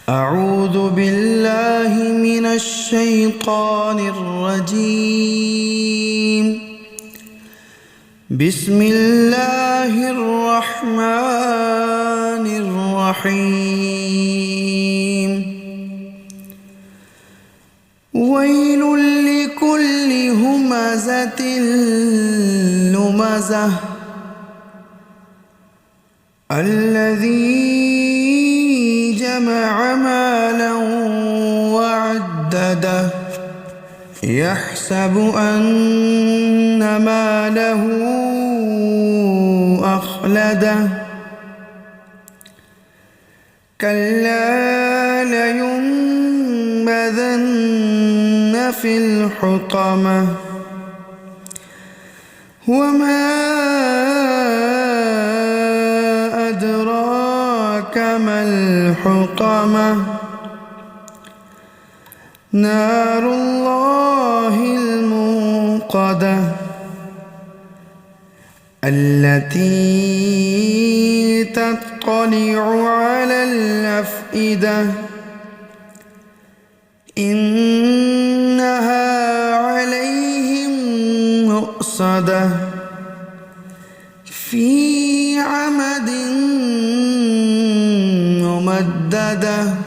أعوذ بالله من الشيطان الرجيم. بسم الله الرحمن الرحيم. ويل لكل همزة لمزة الذي جمع مالا وعدده يحسب أن ماله أخلده كلا لينبذن في الحطمة وما أدراك ما الحطمة نار الله الموقدة التي تطلع على الأفئدة إنها عليهم مؤصدة في عمد ممددة.